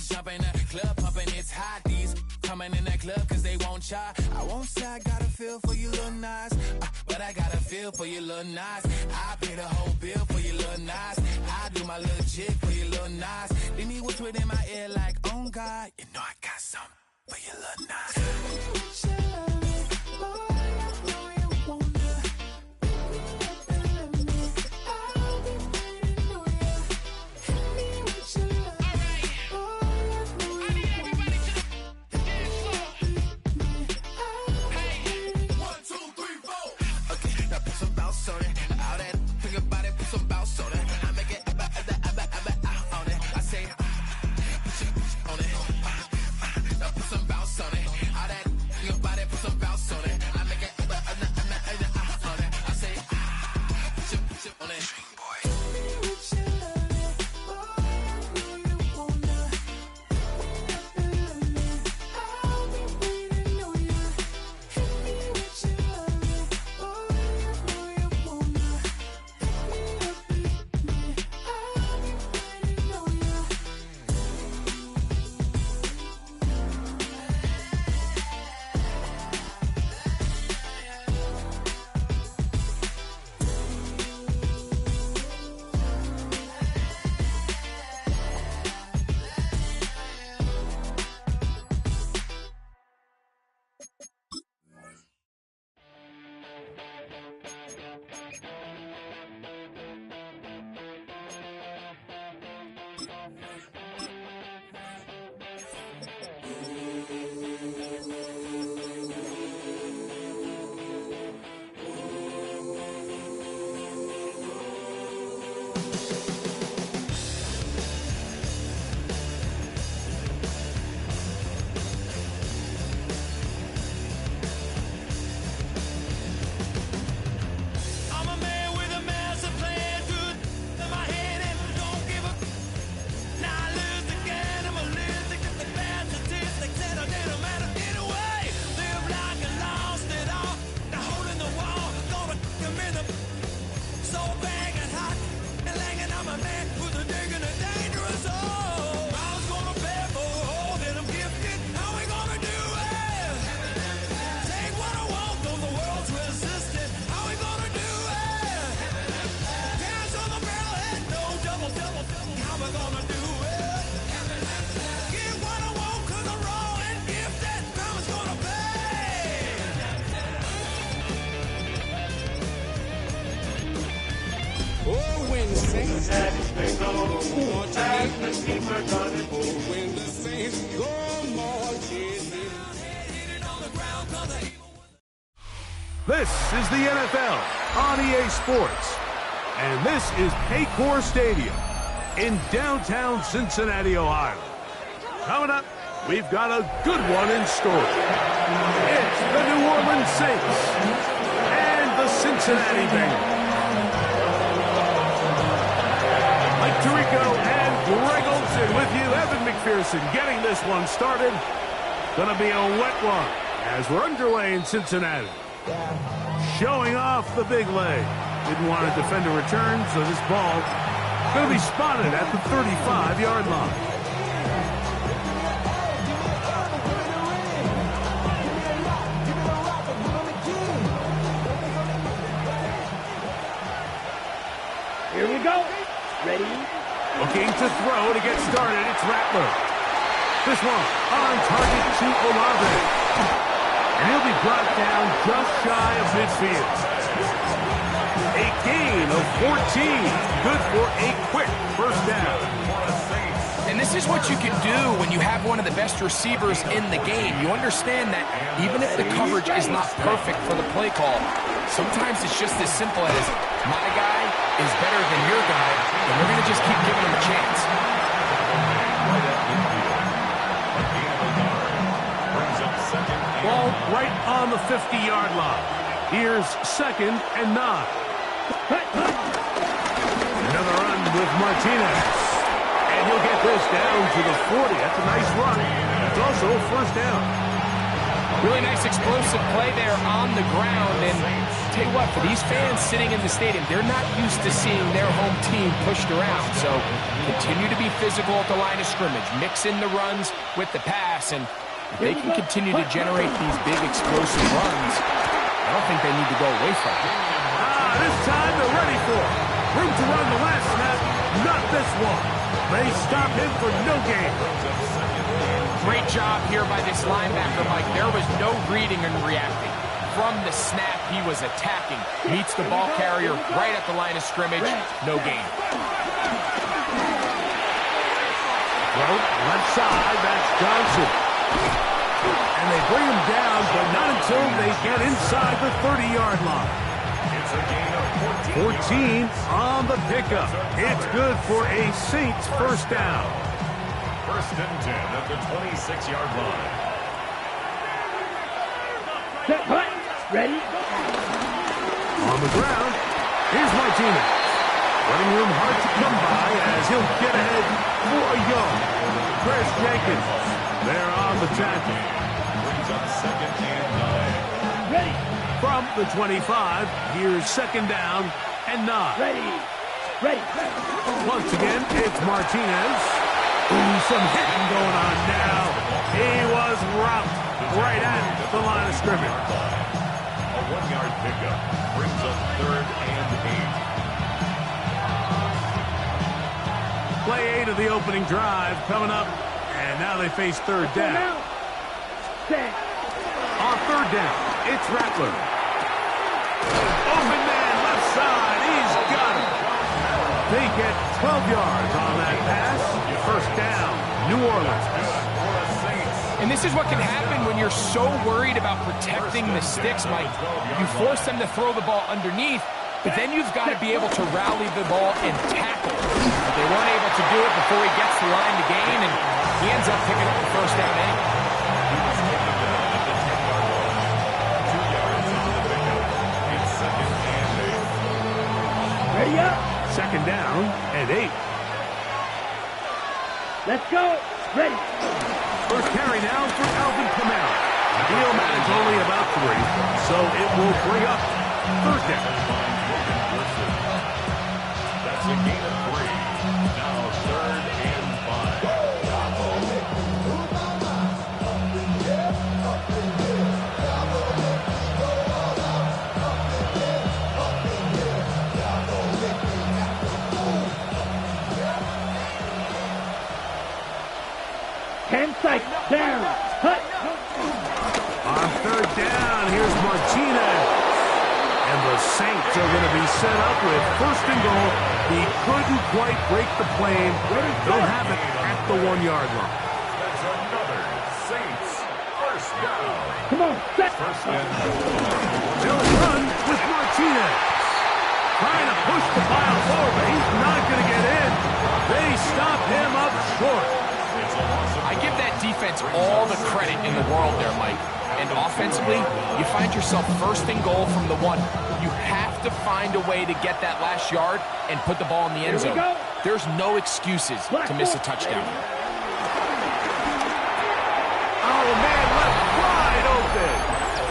jump in the club, pumping, it's hot. These coming in that club cause they won't try. I won't say I got a feel for you, little Nas, but I got a feel for you, little Nas. I pay the whole bill for you, little Nas. I do my little jig for you, little Nas. Then he whispered in my ear like, oh God, you know I got something for you, little Nas. This is the NFL on EA Sports, and this is Paycor Stadium in downtown Cincinnati, Ohio. Coming up, we've got a good one in store. It's the New Orleans Saints and the Cincinnati Bengals. Mike Tirico and Greg Olsen with you. Evan McPherson getting this one started. Gonna be a wet one as we're underway in Cincinnati. Showing off the big leg. Didn't want to defend a return, so this ball going to be spotted at the 35-yard line. Here we go. Ready? Looking to throw to get started. It's Rattler. This one on target to Olave. And he'll be brought down just shy of midfield. A gain of 14. Good for a quick first down. And this is what you can do when you have one of the best receivers in the game. You understand that even if the coverage is not perfect for the play call, sometimes it's just as simple as my guy is better than your guy, and we're going to just keep giving him a chance. Ball right on the 50-yard line. Here's 2nd and 9. Another run with Martinez. And he'll get this down to the 40. That's a nice run. It's also a first down. Really nice explosive play there on the ground. And tell you what, for these fans sitting in the stadium, they're not used to seeing their home team pushed around. So continue to be physical at the line of scrimmage. Mix in the runs with the pass, and if they can continue to generate these big explosive runs, I don't think they need to go away from it. This time they're ready for it. Room to run the last snap, not this one. They stop him for no gain. Great job here by this linebacker, Mike. There was no reading and reacting. From the snap, he was attacking. Meets the ball carrier right at the line of scrimmage. No gain. Well, left side, that's Johnson. And they bring him down, but not until they get inside the 30-yard line. It's a gain of 14 on the pickup. It's good for a Saints first down. First and 10 at the 26-yard line. Set, hut, ready. On the ground, here's Martinez. Running room hard to come by as he'll get ahead for a yard. Chris Jenkins there on the tackle. Brings up second and 9. Ready. From the 25, here's second down and 9. Ready. Ready. Once again, it's Martinez. Ooh, some hitting going on now. He was rocked right at the line of scrimmage. A 1-yard pickup brings up third and 8. Play 8 of the opening drive coming up, and now they face third down. Set. On third down, it's Rattler. Open man, left side, he's got it. They get 12 yards on that pass. First down, New Orleans. And this is what can happen when you're so worried about protecting the sticks, Mike. You force them to throw the ball underneath, but then you've got to be able to rally the ball and tackle. They weren't able to do it before he gets the line to gain, and he ends up picking up the first down anyway. Ready up. Second down and 8. Let's go. Ready. First carry now for Alvin Kamara. He'll manage only about 3, so it will bring up third down. That's a gain of 3. Now third and 5. Down. Hut. On third down, here's Martinez. And the Saints are going to be set up with first and goal. He couldn't quite break the plane. They'll have it at the 1-yard line. That's another Saints first down. Come on, set. First and goal. They'll run with Martinez. Trying to push the pile forward, but he's not going to get in. They stop him up short. I give that defense all the credit in the world there, Mike. And offensively, you find yourself first and goal from the 1. You have to find a way to get that last yard and put the ball in the end zone. There's no excuses to miss a touchdown. Oh, man, left wide open.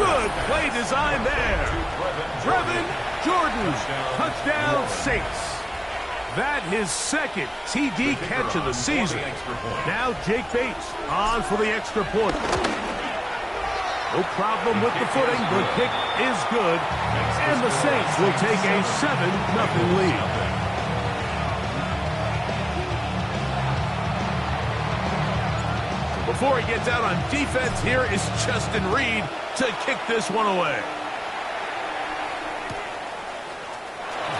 Good play design there. Trevin Jordan, touchdown Saints. That his second TD catch of the season. Now Jake Bates on for the extra point. No problem with the footing. The kick is good. And the Saints will take a 7-0 lead. Before he gets out on defense, here is Justin Reed to kick this one away.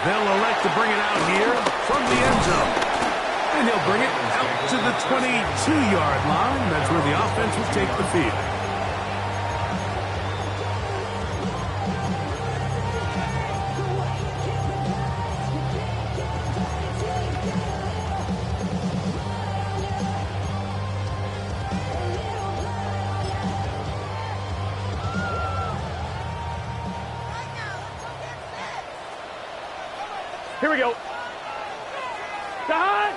They'll elect to bring it out here from the end zone. And he'll bring it out to the 22-yard line. That's where the offense will take the field. Here we go. Don!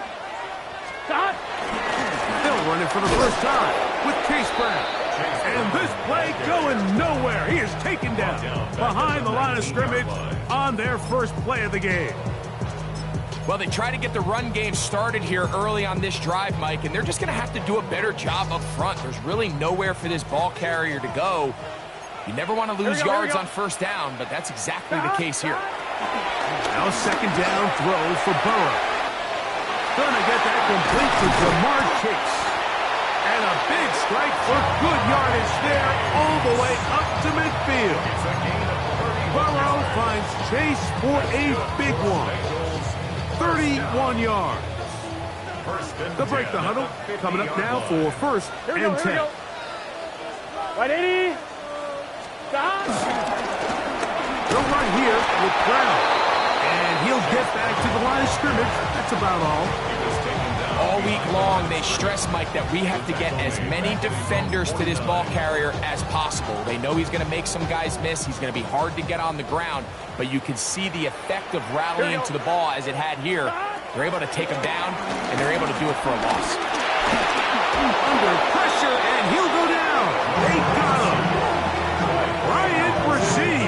They'll run it for the first time with Case Brown. And this play going nowhere. He is taken down behind the line of scrimmage on their first play of the game. Well, they try to get the run game started here early on this drive, Mike, and they're just going to have to do a better job up front. There's really nowhere for this ball carrier to go. You never want to lose yards on first down, but that's exactly the case here. Now second down throw for Burrow. Gonna get that complete to Jamar Chase. And a big strike for good yardage there all the way up to midfield. Burrow finds Chase for a big one. 31 yards. To break the huddle, coming up now for first and 10. 180. Stop. They'll run here with Brown. And he'll get back to the line of scrimmage. That's about all. All week long, they stress, Mike, that we have to get as many defenders to this ball carrier as possible. They know he's going to make some guys miss. He's going to be hard to get on the ground, but you can see the effect of rallying to the ball as it had here. They're able to take him down, and they're able to do it for a loss. Under pressure, and he'll go down. They got him. Ryan Brzee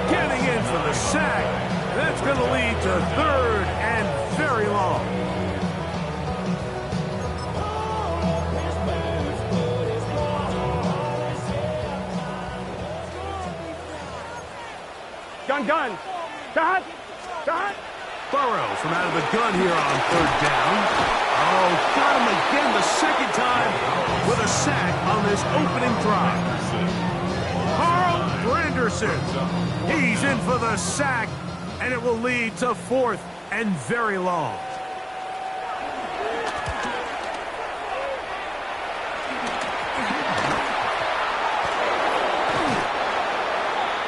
getting in for the sack. That's going to lead to third and very long. Gun. Stop. Burrow from out of the gun here on third down. Oh, got him again the second time with a sack on this opening drive. Carl Granderson. He's in for the sack, and it will lead to fourth and very long.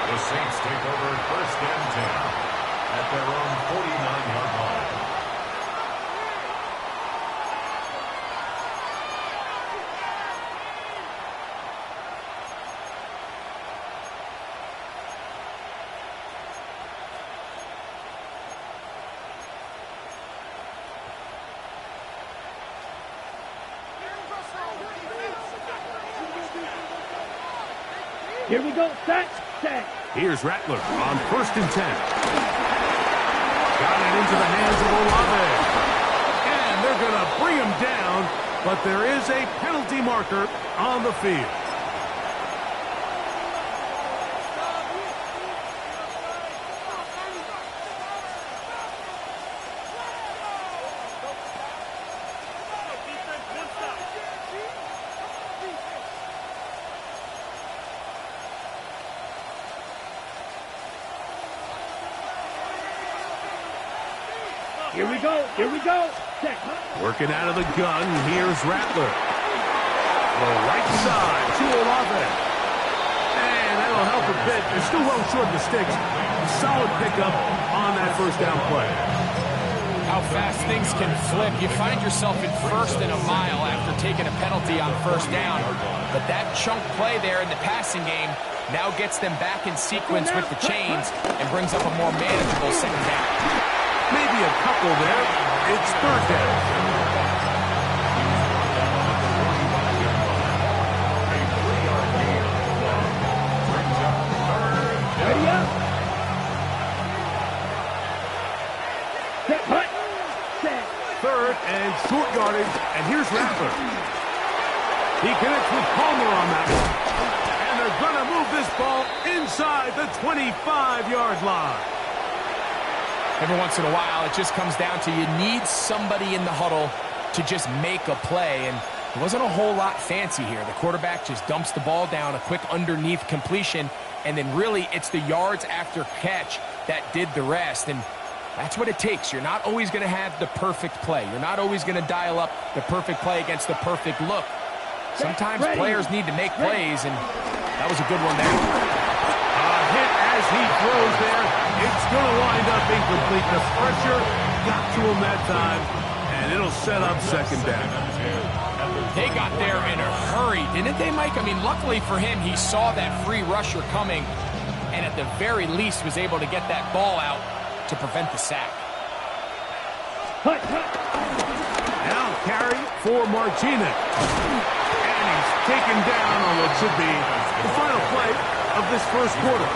The Saints take over first and 10 at their own 49-yard line. Here we go. Set. Here's Rattler on first and 10. Got it into the hands of Olave. And they're going to bring him down, but there is a penalty marker on the field. Here we go. Set. Working out of the gun, here's Rattler. The right side to Olave. And that'll help a bit. They're still well short of the sticks. Solid pickup on that first down play. How fast things can flip. You find yourself in first and a mile after taking a penalty on first down. But that chunk play there in the passing game now gets them back in sequence with the chains and brings up a more manageable second down. Maybe a couple there. It's third down. Ready up. Set. Third and short yardage. And here's Rattler. He connects with Palmer on that one. And they're going to move this ball inside the 25-yard line. Every once in a while, it just comes down to you need somebody in the huddle to just make a play, and it wasn't a whole lot fancy here. The quarterback just dumps the ball down, a quick underneath completion, and then really it's the yards after catch that did the rest, and that's what it takes. You're not always going to have the perfect play. You're not always going to dial up the perfect play against the perfect look. Sometimes players need to make plays, and that was a good one there. Hit as he throws there. It's going to wind up incomplete. The pressure got to him that time, and it'll set up second down. They got there in a hurry, didn't they, Mike? I mean, luckily for him, he saw that free rusher coming, and at the very least was able to get that ball out to prevent the sack. Now carry for Martinez. And he he's taken down on what should be the final play of this first quarter.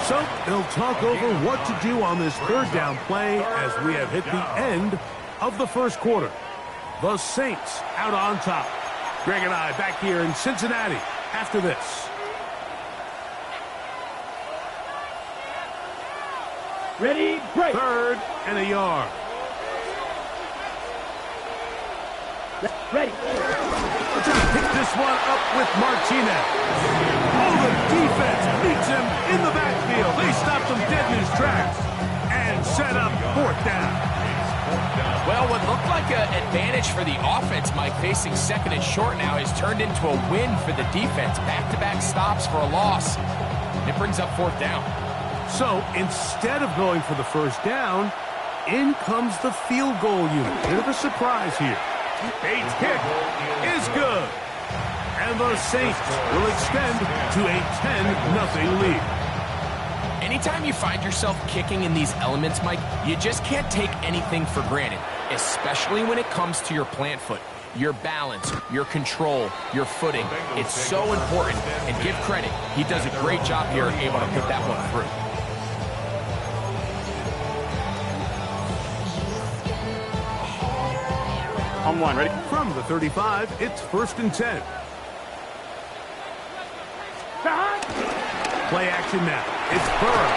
So they'll talk over what to do on this third down play as we have hit the end of the first quarter. The Saints out on top. Greg and I back here in Cincinnati after this. Ready, break. 3rd and a yard. Ready. We're trying to pick this one up with Martinez. Oh, the defense meets him in the backfield. They stopped him dead in his tracks and set up 4th down. Well, what looked like an advantage for the offense, Mike, facing 2nd and short now, has turned into a win for the defense. Back-to-back stops for a loss. It brings up 4th down. So instead of going for the first down, in comes the field goal unit. Bit of a surprise here. Bates' kick is good. And the Saints will extend to a 10-0 lead. Anytime you find yourself kicking in these elements, Mike, you just can't take anything for granted, especially when it comes to your plant foot. Your balance, your control, your footing. It's so important. And give credit, he does a great job here able to put that one through. On one, ready? From the 35, it's 1st and 10. Play action now. It's Burrow.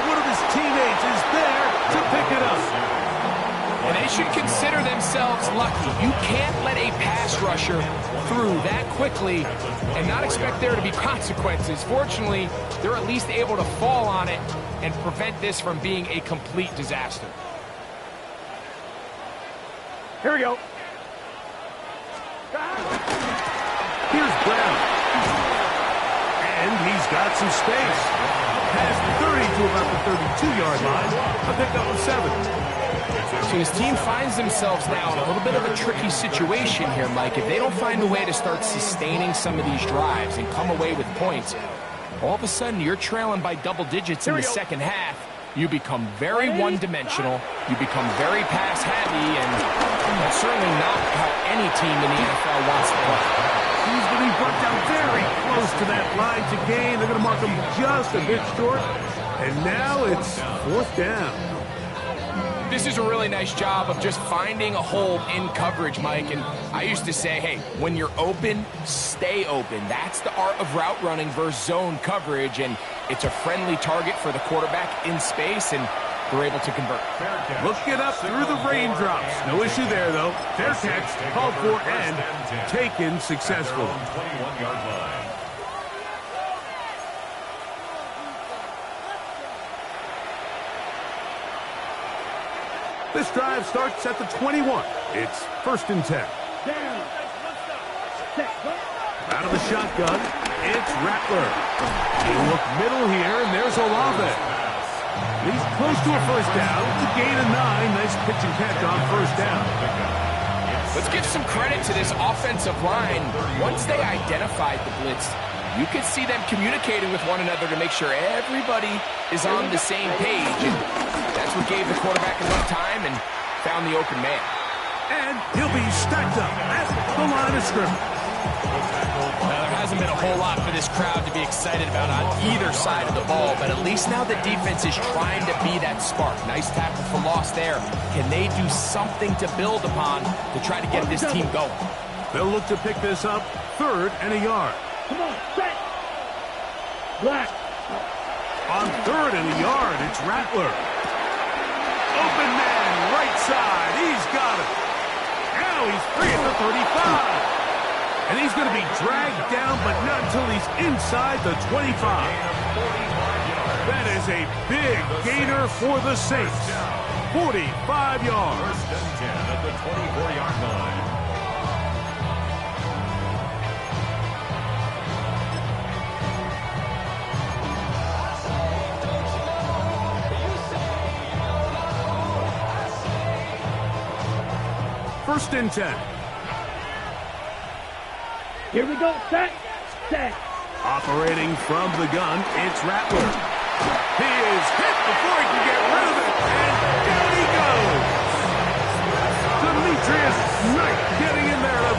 One of his teammates is there to pick it up. And they should consider themselves lucky. You can't let a pass rusher through that quickly and not expect there to be consequences. Fortunately, they're at least able to fall on it and prevent this from being a complete disaster. Here we go. Here's Brown. And he's got some space. Past 30 to about the 32-yard line. A pickup of 7. So his team finds themselves now in a little bit of a tricky situation here, Mike. If they don't find a way to start sustaining some of these drives and come away with points, all of a sudden you're trailing by double digits in the second half. You become very one-dimensional. You become very pass-heavy, and that's certainly not how any team in the NFL wants to play. He's going to be brought down very close to that line to gain. They're going to mark him just a bit short. And now it's 4th down. This is a really nice job of just finding a hole in coverage, Mike. And I used to say, hey, when you're open, stay open. That's the art of route running versus zone coverage. And it's a friendly target for the quarterback in space, and they're able to convert. Look it up through the raindrops. No issue there, though. Fair catch, called for, and taken successfully. 21-yard line. This drive starts at the 21. It's 1st and 10. Out of the shotgun, it's Rattler. They look middle here, and there's Olave. He's close to a first down. It's a gain of 9. Nice pitch and catch on first down. Let's give some credit to this offensive line. Once they identified the blitz, you could see them communicating with one another to make sure everybody is on the same page. And that's what gave the quarterback enough time and found the open man. And he'll be stacked up at the line of scrimmage. Now, there hasn't been a whole lot for this crowd to be excited about on either side of the ball, but at least now the defense is trying to be that spark. Nice tackle for loss there. Can they do something to build upon to try to get this team going? They'll look to pick this up 3rd and a yard. Come on, set. Black. On 3rd and a yard, it's Rattler. Open man, right side. He's got it. Now he's free at the 35. And he's going to be dragged down, but not until he's inside the 25. That is a big gainer for the Saints. 45 yards. 1st and 10 at the 24-yard line. First and 10. Here we go, set. Set. Operating from the gun, it's Rattler. He is hit before he can get rid of it, and down he goes. Demetrius Knight getting in there to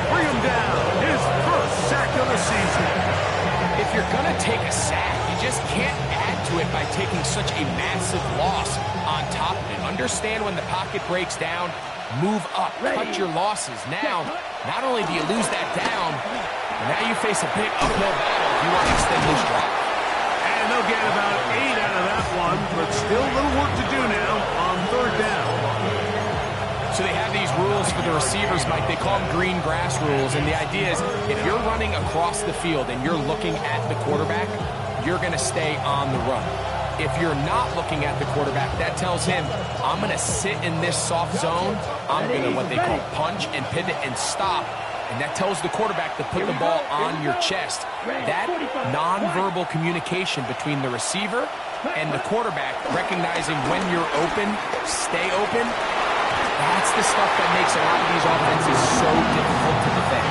a massive loss on top of it. Understand when the pocket breaks down, move up, cut your losses. Now, not only do you lose that down, but now you face a big uphill battle if you want to extend this drive. And they'll get about 8 out of that one, but still a little work to do now on third down. So they have these rules for the receivers, Mike. They call them green grass rules, and the idea is if you're running across the field and you're looking at the quarterback, you're going to stay on the run. If you're not looking at the quarterback, that tells him, I'm going to sit in this soft zone. I'm going to what they call punch and pivot and stop. And that tells the quarterback to put the ball on your chest. That nonverbal communication between the receiver and the quarterback, recognizing when you're open, stay open, that's the stuff that makes a lot of these offenses so difficult to defend.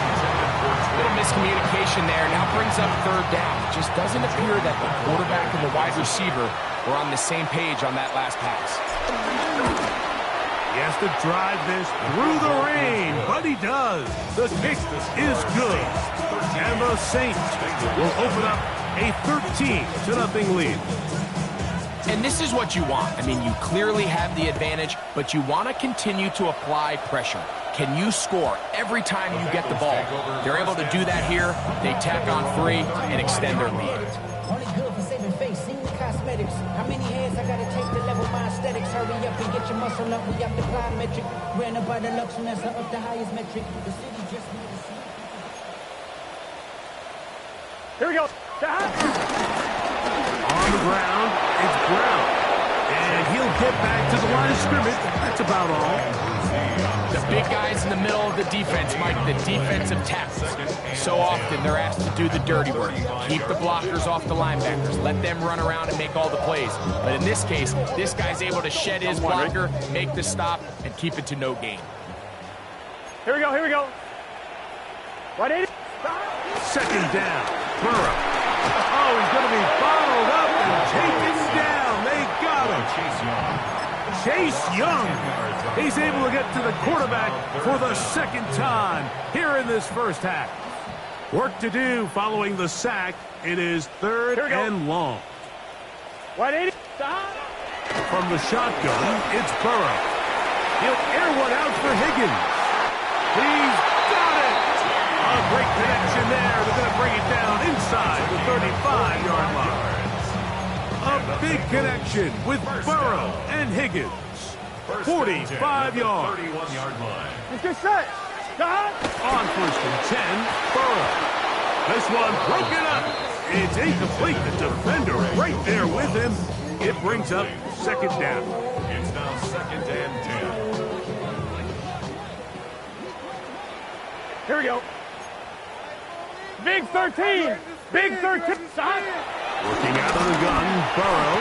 A little miscommunication there. Now brings up third down. It just doesn't appear that the quarterback and the wide receiver were on the same page on that last pass. He has to drive this through the rain, but he does. The kick is good. And the Saints will open up a 13-0 lead. And this is what you want. I mean, you clearly have the advantage, but you want to continue to apply pressure. Can you score every time you get the ball? They're able to do that here. They tack on 3 and extend their lead. Only good for saving face, seen the cosmetics. How many hands I gotta take to level my aesthetics? Hurry up and get your muscle up. We got the climb metric. Ran up by the Lux and that's up the highest metric. The city just need to see. Here we go. On the ground, it's Brown. And he'll get back to the line of scrimmage. That's about all. The big guys in the middle of the defense, Mike, the defensive tackles. So often they're asked to do the dirty work. Keep the blockers off the linebackers. Let them run around and make all the plays. But in this case, this guy's able to shed his blocker, make the stop, and keep it to no gain. Here we go, here we go. 180. Second down. Burrow. Oh, he's going to be bottled up and taken down. They got him. Chase Young. He's able to get to the quarterback for the second time here in this first half. Work to do following the sack. It is third and long. 180. From the shotgun, it's Burrow. He'll air one out for Higgins. He's got it. A great connection there. They're going to bring it down inside the 35-yard line. A big connection with Burrow and Higgins. 45 yards. 31-yard line. Let's get set. Stop. On first and 10, Burrow. This one broken up. It's incomplete. The defender right there with him. It brings up second down. It's now second and 10. Here we go. Big 13. Big 13. Stop. Working out of the gun, Burrow.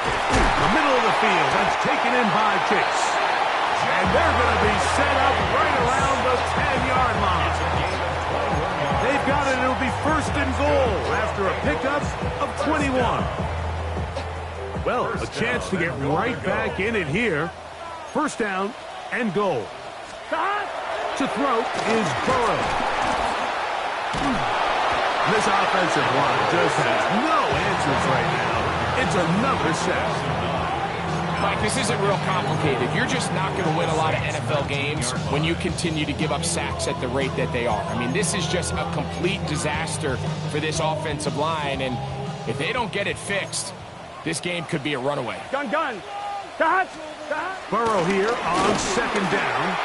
The middle of the field. That's taken in by Chase. And they're going to be set up right around the 10-yard line. They've got it. It'll be first and goal after a pickup of 21. Well, a chance to get right back in it here. First down and goal. Stop. To throw is Burrow. This offensive line just has no answers right now. It's another sack. Mike, this isn't real complicated. You're just not going to win a lot of NFL games when you continue to give up sacks at the rate that they are. I mean, this is just a complete disaster for this offensive line, and if they don't get it fixed, this game could be a runaway. Gun. Stop. Burrow here on second down.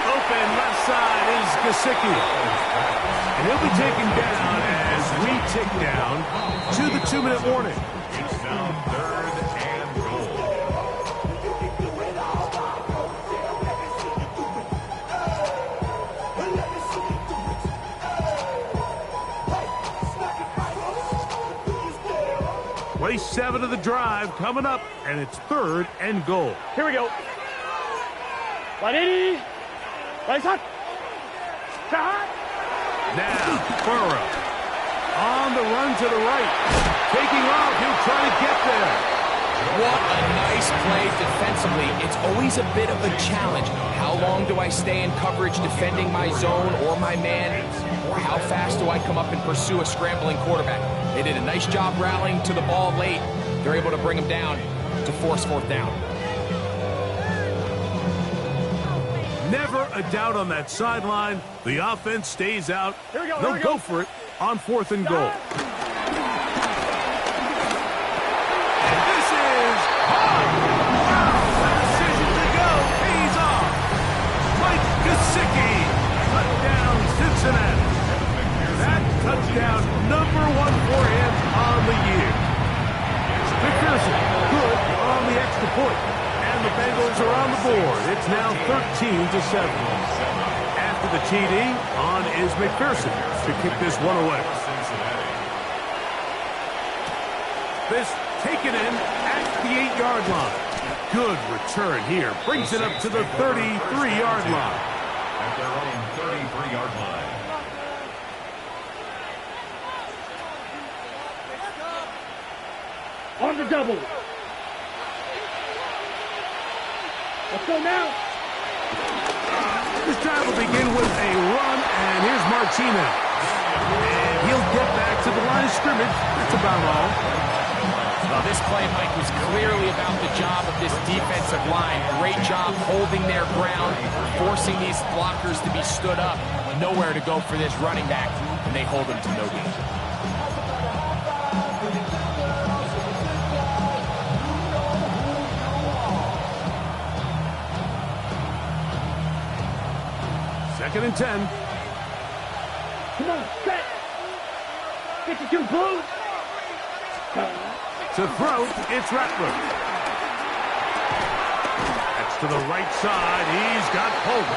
Open left side is Gesicki. And he'll be taken down as we tick down to the 2-minute warning. It's now third and goal. Play 7 of the drive coming up, and it's third and goal. Here we go. 180. Stop. Now, Burrow on the run to the right. Taking off, he'll try to get there. What a nice play defensively. It's always a bit of a challenge. How long do I stay in coverage defending my zone or my man? Or how fast do I come up and pursue a scrambling quarterback? They did a nice job rallying to the ball late. they're able to bring them down to force fourth down. Never a doubt on that sideline. The offense stays out. They'll go for it on 4th and goal. And this is hard. The decision to go pays off. Mike Gesicki, touchdown Cincinnati. That touchdown number 1 for him on the year. McPherson, good on the extra point. And the Bengals are on the board. It's now 13-7. After the TD, on is McPherson to kick this one away. This taken in at the 8-yard line. Good return here. Brings it up to the 33-yard line. At their own 33-yard line. On the double. Let's go now. This drive will begin with a run, and here's Martinez. And he'll get back to the line of scrimmage. That's about all. Well, this play, Mike, was clearly about the job of this defensive line. Great job holding their ground, forcing these blockers to be stood up. Nowhere to go for this running back, and they hold him to no gain. Second and 10. Come on, set. 52 blue. To throw, it's Rattler. That's to the right side. He's got Pope.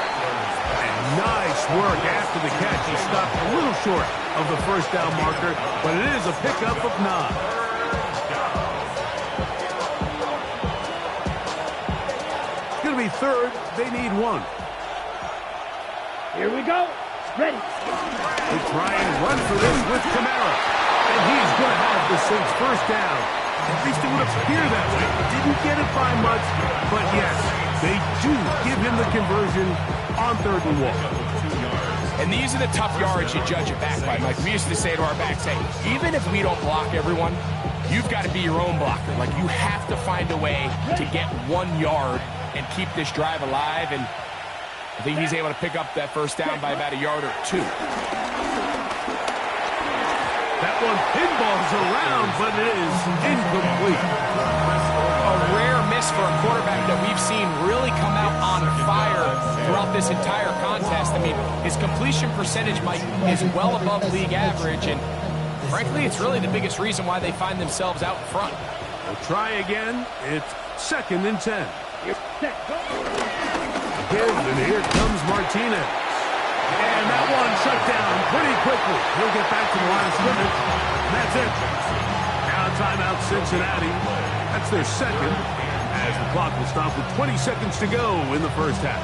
And nice work after the catch. He stopped a little short of the first down marker, but it is a pickup of 9. It's going to be 3rd. They need 1. Here we go. Ready. They try and run for this with Kamara. And he's going to have the Saints first down. At least it would appear that way. Didn't get it by much, but yes, they do give him the conversion on 3rd and 1. And these are the tough yards you judge it back by. Like we used to say to our backs, hey, even if we don't block everyone, you've got to be your own blocker. Like you have to find a way to get 1 yard and keep this drive alive. And I think he's able to pick up that first down by about a yard or 2. That one pinballs around, but it is incomplete. A rare miss for a quarterback that we've seen really come out on fire throughout this entire contest. I mean, his completion percentage, Mike, is well above league average, and frankly, it's really the biggest reason why they find themselves out front. They'll try again. It's 2nd and 10. And here comes Martinez. And that one shut down pretty quickly. He'll get back to the line of scrimmage. And that's it. Now timeout Cincinnati. That's their 2nd, as the clock will stop with 20 seconds to go in the first half.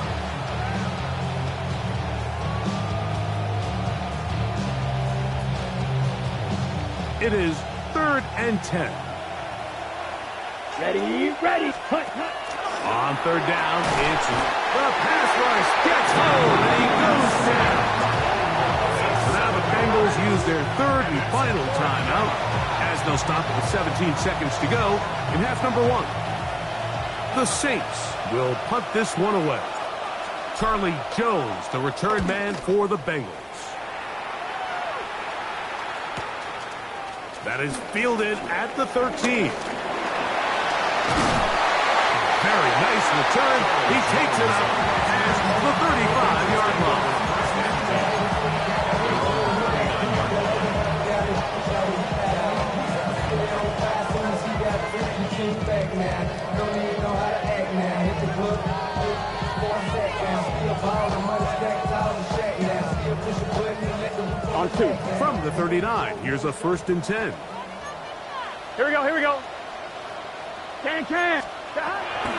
It is 3rd and 10. Ready, ready. Hut, hut. On 3rd down, it's the pass rush gets home, and he goes down. So now the Bengals use their 3rd and final timeout, as they'll stop with 17 seconds to go in half number 1. The Saints will punt this one away. Charlie Jones, the return man for the Bengals. That is fielded at the 13. Very nice return. He takes it up at the 35-yard line. On 2. From the 39, here's a 1st and 10. Here we go, here we go. Can.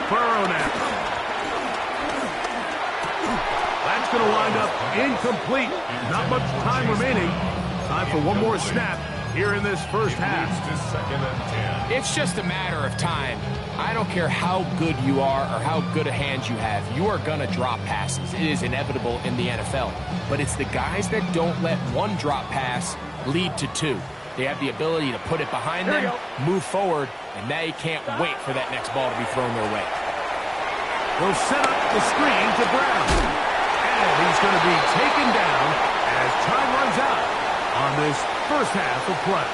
Burrow now. That's going to wind up incomplete. Not much time remaining. Time for one more snap here in this first half. It's just a matter of time. I don't care how good you are or how good a hand you have. You are going to drop passes. It is inevitable in the NFL. But it's the guys that don't let one drop pass lead to 2. They have the ability to put it behind them, move forward, and they can't wait for that next ball to be thrown their way. They'll set up the screen to Brown. And he's going to be taken down as time runs out on this first half of play.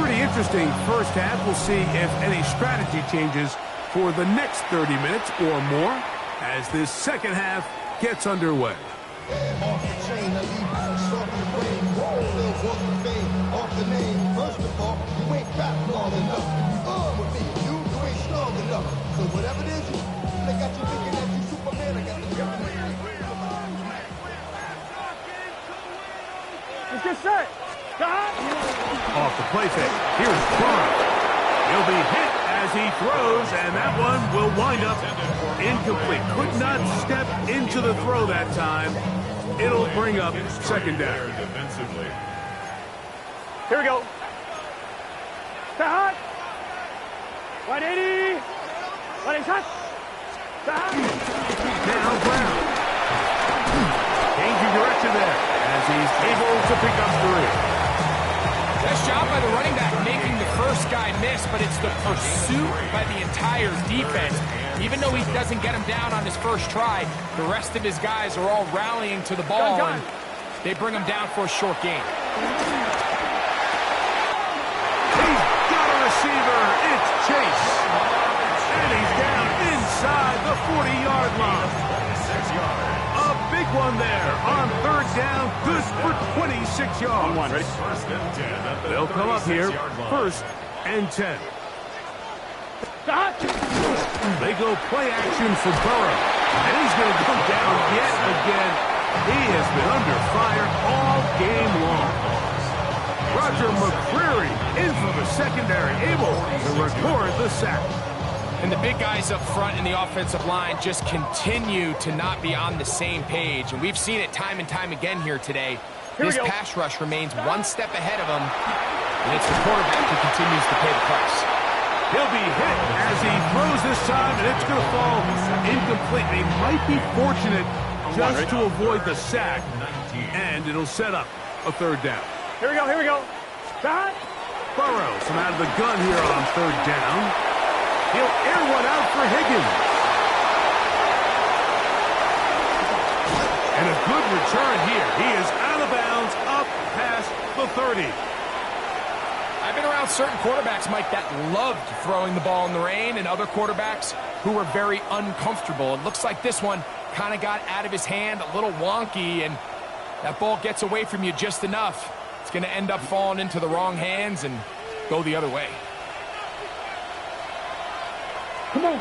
Pretty interesting first half. We'll see if any strategy changes for the next 30 minutes or more as this second half gets underway. Off the chain, I leave you soft in the brain. Still walk the fame, off the name. First of all, you ain't rap long enough. With me, you ain't strong enough. So whatever it is, they got you thinking that you Superman. I got the Let's get set. Stop. Off the play fake. Here's Klein. He'll be hit as he throws, and that one will wind up incomplete. Could not step into the throw that time. It'll bring up second down. Here we go. Stop. 180. 180. Stop. Now Brown. Changing direction there as he's able to pick up 3. Nice job by the running back making the first guy miss, but it's the pursuit by the entire defense. Even though he doesn't get him down on his first try, the rest of his guys are all rallying to the ball, and they bring him down for a short gain. He's got a receiver. It's Chase. And he's down inside the 40-yard line. 6 yards. A big one there on third down. Good for 26 yards. Ready? They'll come up here, 1st and 10. Stop. They go play action for Burrow. And he's going to go down yet again. He has been under fire all game long. Roger McCreary in from the secondary, able to record the sack. And the big guys up front in the offensive line just continue to not be on the same page. And we've seen it time and time again here today. This pass rush remains one step ahead of him. And it's the quarterback who continues to pay the price. He'll be hit as he throws this time, and it's going to fall incomplete. They might be fortunate just to avoid the sack, and it'll set up a third down. Here we go. Here we go. Stop. Burrows from out of the gun here on third down. He'll air one out for Higgins. And a good return here. He is out of bounds up past the 30. I've been around certain quarterbacks, Mike, that loved throwing the ball in the rain, and other quarterbacks who were very uncomfortable. It looks like this one kind of got out of his hand, a little wonky, and that ball gets away from you just enough. It's going to end up falling into the wrong hands and go the other way. Come on.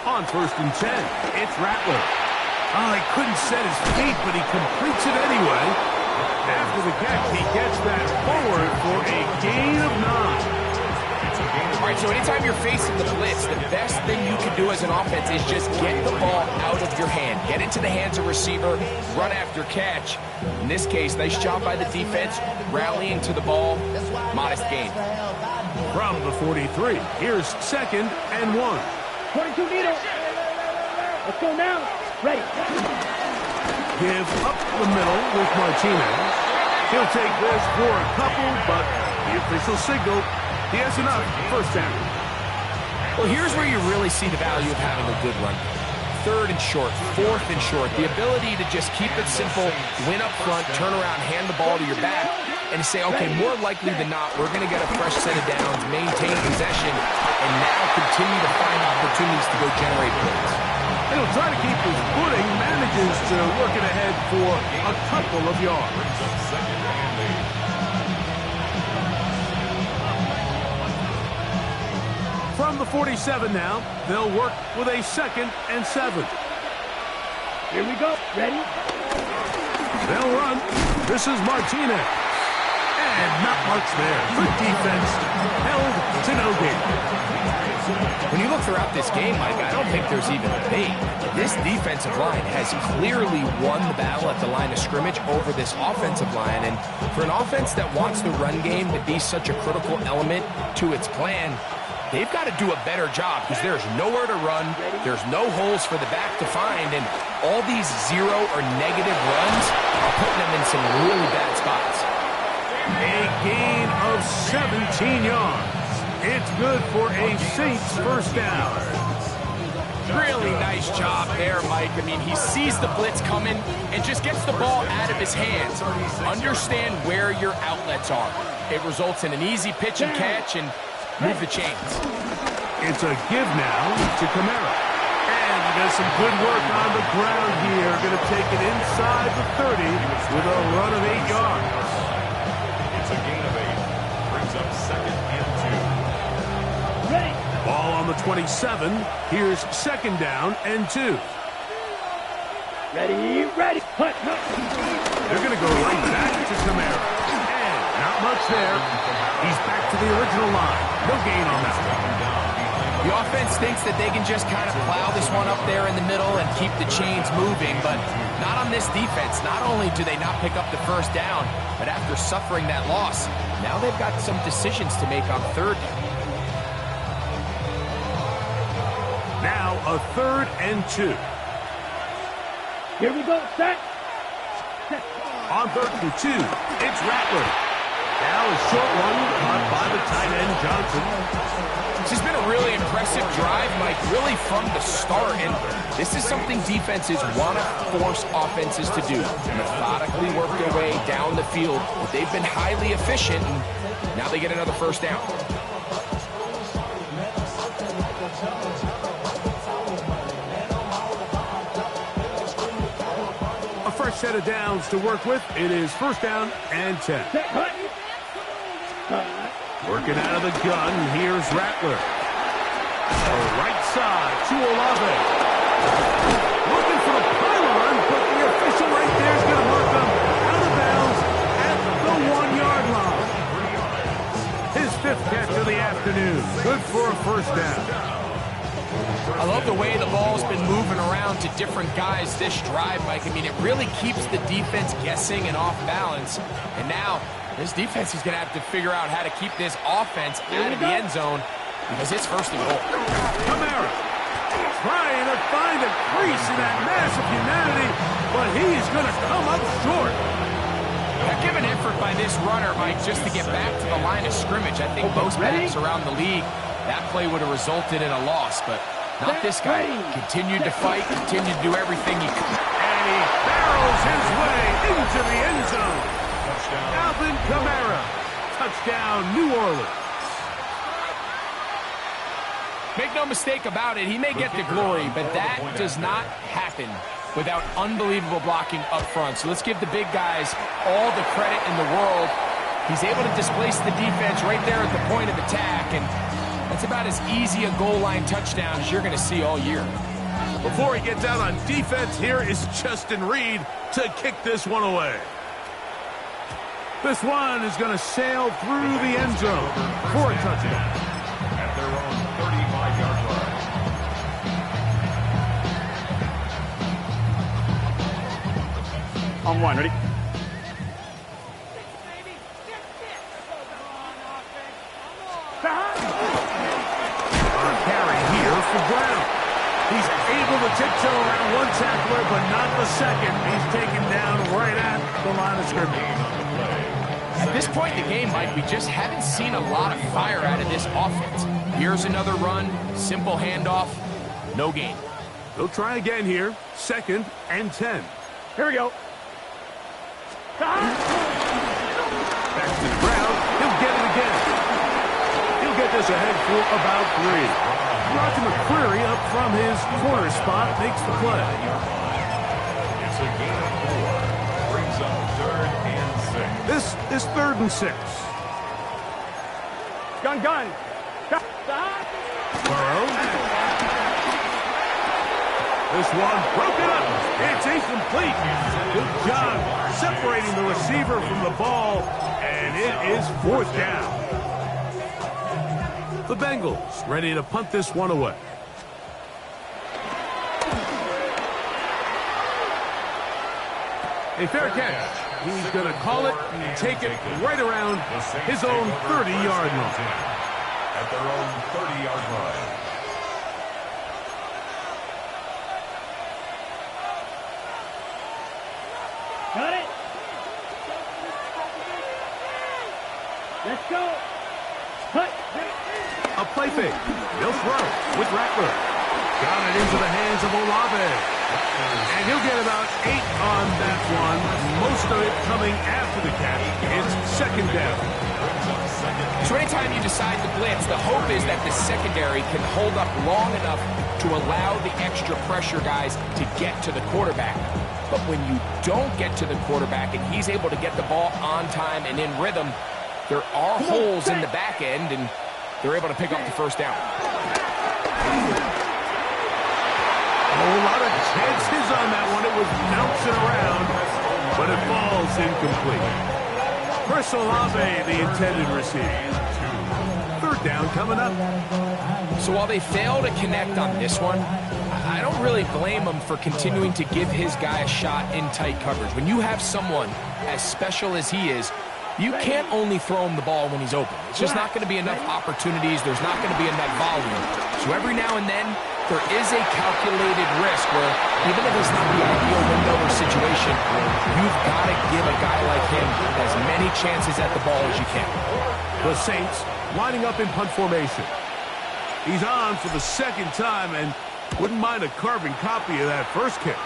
On 1st and 10, it's Rattler. Oh, he couldn't set his feet, but he completes it anyway. After the catch, he gets that forward for a gain of 9. All right, so anytime you're facing the blitz, the best thing you can do as an offense is just get the ball out of your hand. Get into the hands of receiver, run after catch. In this case, nice job by the defense, rallying to the ball, modest gain. From the 43, here's 2nd and 1. 22 needle. Let's go now. Ready. Give up the middle with Martinez. He'll take this for a couple, but the official signal, he has enough. First down. Well, here's where you really see the value of having a good run. 3rd and short, 4th and short. The ability to just keep it simple, win up front, turn around, hand the ball to your back, and say, okay, more likely than not, we're going to get a fresh set of downs, maintain possession, and now continue to find opportunities to go generate points. And he'll try to keep his footing, manages to work it ahead for a couple of yards. From the 47 now, they'll work with a 2nd and 7. Here we go. Ready? They'll run. This is Martinez. And not much there. Good defense. Held to no gain. When you look throughout this game, Mike, I don't think there's even a debate. This defensive line has clearly won the battle at the line of scrimmage over this offensive line. And for an offense that wants the run game to be such a critical element to its plan, they've got to do a better job because there's nowhere to run, there's no holes for the back to find, and all these zero or negative runs are putting them in some really bad spots. A gain of 17 yards. It's good for a Saints first down. Really nice job there, Mike. I mean, he sees the blitz coming and just gets the ball out of his hands. Understand where your outlets are. It results in an easy pitch and catch and move the chains. It's a give now to Kamara. And he does some good work on the ground here. Going to take it inside the 30 with a run of 8 yards. It's a gain of 8. Brings up 2nd and 2. Ready. Ball on the 27. Here's 2nd down and 2. Ready. Hunt. They're going to go right back to Kamara. And not much there. He's back to the original line. No gain on that one. The offense thinks that they can just kind of plow this one up there in the middle and keep the chains moving, but not on this defense. Not only do they not pick up the first down, but after suffering that loss, now they've got some decisions to make on 3rd down. Now a 3rd and 2. Here we go. Set. On 3rd and 2, it's Rattler. Now a short one caught by the tight end Johnson. This has been a really impressive drive, Mike, really from the start. And this is something defenses want to force offenses to do. Methodically work their way down the field. But they've been highly efficient, and now they get another first down. A fresh set of downs to work with. It is 1st down and 10. Working out of the gun, here's Rattler. The right side to Olave. Looking for the pylon, but the official right there is going to mark them out of bounds at the 1-yard line. His 5th catch of the afternoon. Good for a first down. I love the way the ball's been moving around to different guys this drive, Mike. I mean, it really keeps the defense guessing and off balance. And now this defense is going to have to figure out how to keep this offense out of the end zone because it's 1st and goal. Kamara trying to find a crease in that mass of humanity, but he's going to come up short. Give an effort by this runner, Mike, just to get back to the line of scrimmage. I think most backs around the league, that play would have resulted in a loss, but not this guy. Continued to fight, continued to do everything he could. And he barrels his way into the end zone. Alvin Kamara. Touchdown, New Orleans. Make no mistake about it, he may get the glory, but that does not happen without unbelievable blocking up front. So let's give the big guys all the credit in the world. He's able to displace the defense right there at the point of attack, and that's about as easy a goal line touchdown as you're going to see all year. Before he gets out on defense, here is Justin Reed to kick this one away. This one is going to sail through the end zone for a touchdown. At their own 35-yard line. On 1, ready? Carry here for Brown. He's able to tiptoe around one tackler, but not the second. He's taken down right at the line of scrimmage. At this point in the game, Mike, we just haven't seen a lot of fire out of this offense. Here's another run, simple handoff, no gain. They'll try again here, 2nd and 10. Here we go. Back to the ground. He'll get it again. He'll get this ahead for about 3. Roger McCreary up from his corner spot makes the play. It's a gain of 4. Brings up 3rd and 6. This is 3rd and 6. Gun. Burrow. This one broken up. It's incomplete. Good job separating the receiver from the ball, and it is 4th down. The Bengals ready to punt this one away. A fair catch. He's going to call it and take it right around his own 30-yard line. at their own 30-yard line. Got it. Let's go. Cut. A play fake. They'll throw with Rattler. Got it into the hands of Olave. And he'll get about 8 on that one. Most of it coming after the catch. It's second down. So anytime you decide to blitz, the hope is that the secondary can hold up long enough to allow the extra pressure guys to get to the quarterback. But when you don't get to the quarterback and he's able to get the ball on time and in rhythm, there are holes in the back end, and they're able to pick up the first down. A lot of chances on that one. It was bouncing around, but it falls incomplete. Chris Olave, the intended receiver. Third down coming up. So while they fail to connect on this one, I don't really blame him for continuing to give his guy a shot in tight coverage. When you have someone as special as he is, you can't only throw him the ball when he's open. It's just not going to be enough opportunities. There's not going to be enough volume. So every now and then, there is a calculated risk where even if it's not the ideal window or situation, you've got to give a guy like him as many chances at the ball as you can. The Saints lining up in punt formation. He's on for the second time and wouldn't mind a carbon copy of that first kick.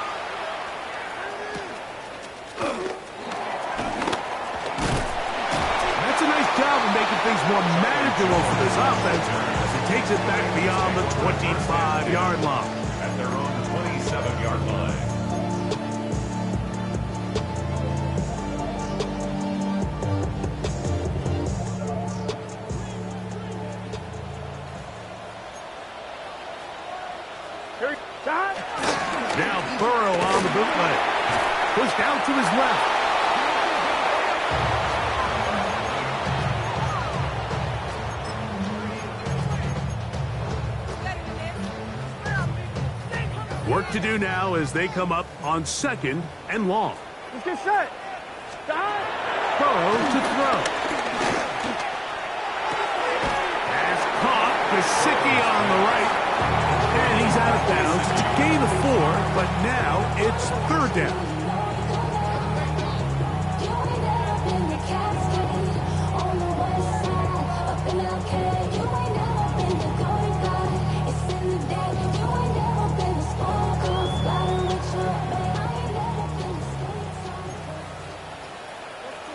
That's a nice job of making things more manageable for this offense as it takes it back beyond the 25-yard line. At their own 27-yard line. Now Burrow on the bootleg. Pushed out to his left. Work to do now as they come up on second and long. Let's get set. Stop. Burrow to throw. Pass caught. Gesicki on the right. And he's out of bounds. It's a gain of 4, but now it's third down.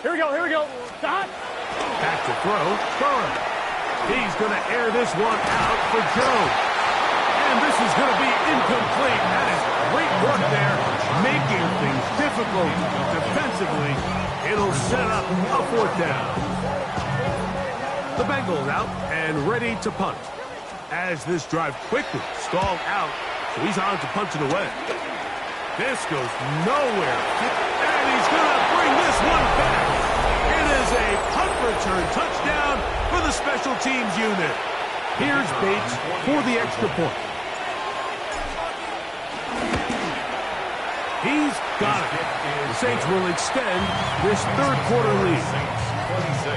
Here we go. Stop. Back to throw. Burrow. He's going to air this one out for Jones. And this is going to be incomplete. That is great work there, making things difficult defensively. It'll set up a fourth down. The Bengals out and ready to punt. As this drive quickly stalled out, so he's on to punt it away. This goes nowhere. And he's going to bring this one back. It is a punt return touchdown for the special teams unit. Here's Bates for the extra point. He's got it. The Saints will extend this third quarter lead. Saints 26,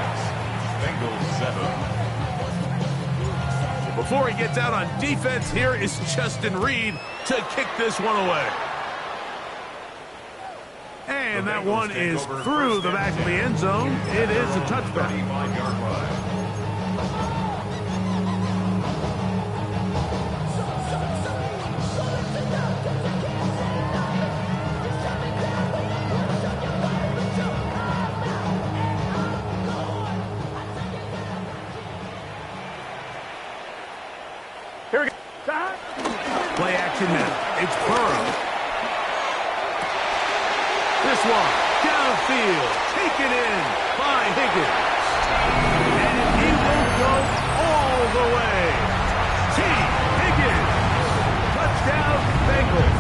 Bengals 7. Before he gets out on defense, here is Justin Reed to kick this one away. And that one is through the back of the end zone. It is a touchdown. 35-yard line. Here we go. Stop. Play action now. It's Burrow. This one, downfield, taken in by Higgins. And he will go all the way. T. Higgins. Touchdown, Bengals.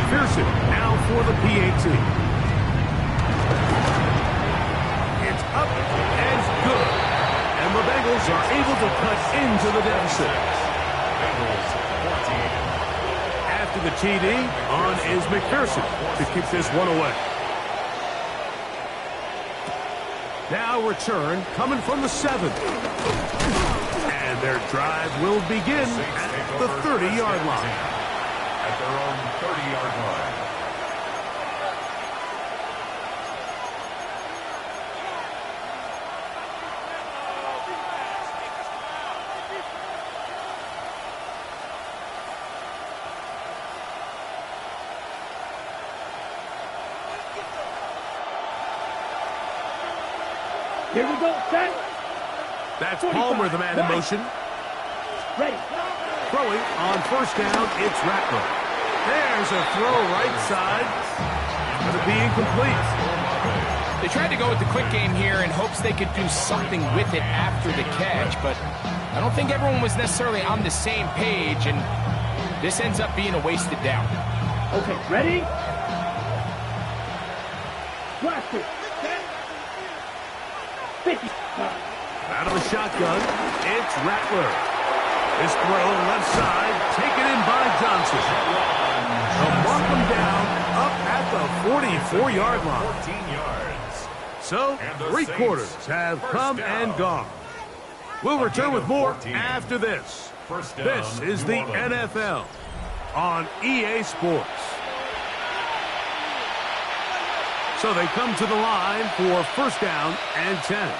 Pearson now for the PAT. It's up and good. And the Bengals are able to cut into the deficit. Bengals 14. After the TD, on is McPherson to kick this one away. Now return coming from the 7. And their drive will begin at the 30-yard line. At their own 30-yard line. Here we go, set. That's Palmer, the man in motion. Ready. Throwing on first down, it's Rattler. There's a throw right side. Going to be incomplete. They tried to go with the quick game here in hopes they could do something with it after the catch, but I don't think everyone was necessarily on the same page, and this ends up being a wasted down. Okay, ready? Blast it. 50. Out of the shotgun, it's Rattler. This throw left side, taken in by Johnson. They'll mark him down up at the 44-yard line. 14 yards. So, three quarters have come and gone. We'll return with more after this. This is the NFL on EA Sports. So they come to the line for first down and 10.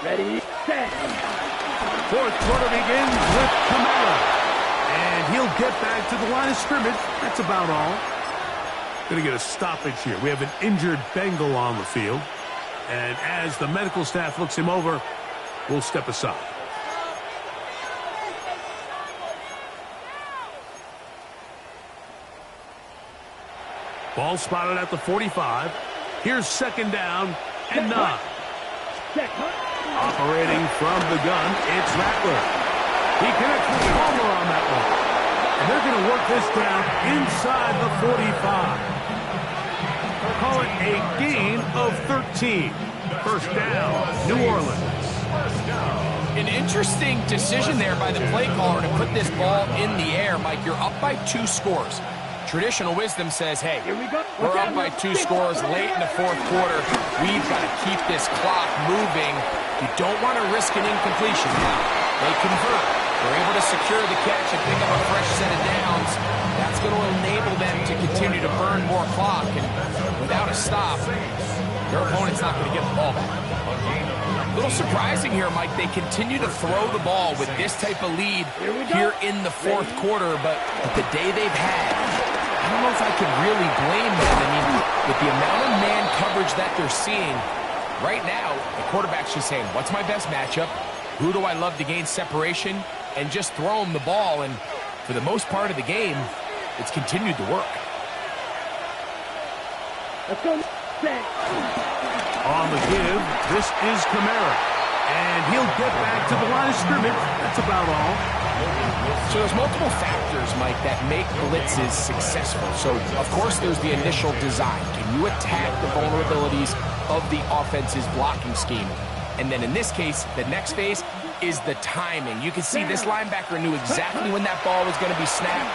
Ready, set. Fourth quarter begins with Kamara. And he'll get back to the line of scrimmage. That's about all. Going to get a stoppage here. We have an injured Bengal on the field. And as the medical staff looks him over, we'll step aside. Ball spotted at the 45. Here's second down and 9. Operating from the gun, it's Rattler. He connects with Palmer on that one. And they're going to work this down inside the 45. They'll call it a gain of 13. First down, New Orleans. An interesting decision there by the play caller to put this ball in the air. Mike, you're up by 2 scores. Traditional wisdom says, hey, we're up by 2 scores late in the fourth quarter. We've got to keep this clock moving. You don't want to risk an incompletion. Now, they convert. They're able to secure the catch and pick up a fresh set of downs. That's going to enable them to continue to burn more clock. And without a stop, their opponent's not going to get the ball back. A little surprising here, Mike. They continue to throw the ball with this type of lead here in the fourth quarter, but the day they've had, I don't know if I could really blame them. I mean, with the amount of man coverage that they're seeing, right now, the quarterback's just saying, what's my best matchup? Who do I love to gain separation? And just throw them the ball, and for the most part of the game, it's continued to work. Let's go. On the give, this is Kamara. And he'll get back to the line of scrimmage. That's about all. So there's multiple factors, Mike, that make blitzes successful. So, of course, there's the initial design. Can you attack the vulnerabilities of the offense's blocking scheme? And then in this case, the next phase is the timing. You can see this linebacker knew exactly when that ball was going to be snapped.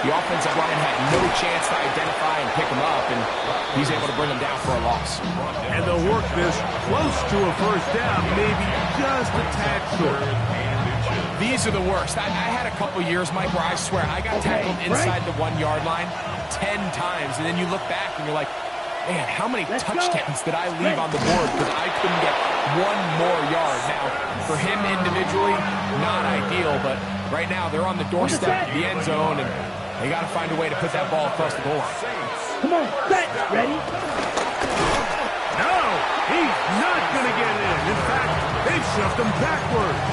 The offensive line had no chance to identify and pick him up, and he's able to bring him down for a loss. And they'll work this close to a first down, maybe just a tad short. These are the worst. I had a couple years, Mike, where I swear I got tackled inside the 1-yard line 10 times, and then you look back and you're like, man, how many touchdowns did I leave on the board because I couldn't get one more yard? Now, for him individually, not ideal, but right now they're on the doorstep of the end zone, and they got to find a way to put that ball across the goal line. Come on, set, ready? No, he's not going to get in. In fact, they've shoved him backwards.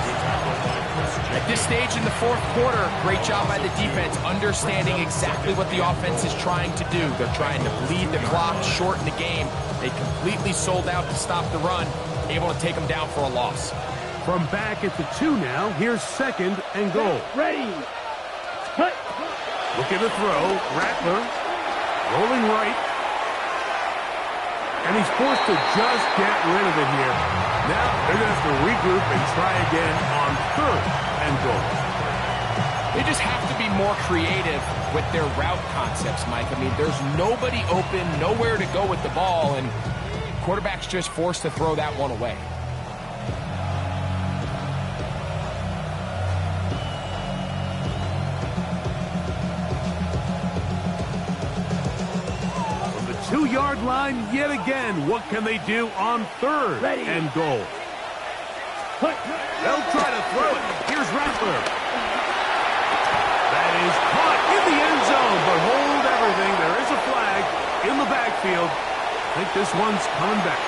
At this stage in the fourth quarter, great job by the defense, understanding exactly what the offense is trying to do. They're trying to bleed the clock, shorten the game. They completely sold out to stop the run, able to take them down for a loss. From back at the 2 now, here's second and goal. Ready. Cut. Looking to throw, Rattler, rolling right. And he's forced to just get rid of it here. Now they're going to have to regroup and try again on third and goal. They just have to be more creative with their route concepts, Mike. I mean, there's nobody open, nowhere to go with the ball, and quarterback's just forced to throw that one away. 2-yard line yet again. What can they do on 3rd and goal? They'll try to throw it. Here's Rattler. That is caught in the end zone, but hold everything. There is a flag in the backfield. I think this one's coming back.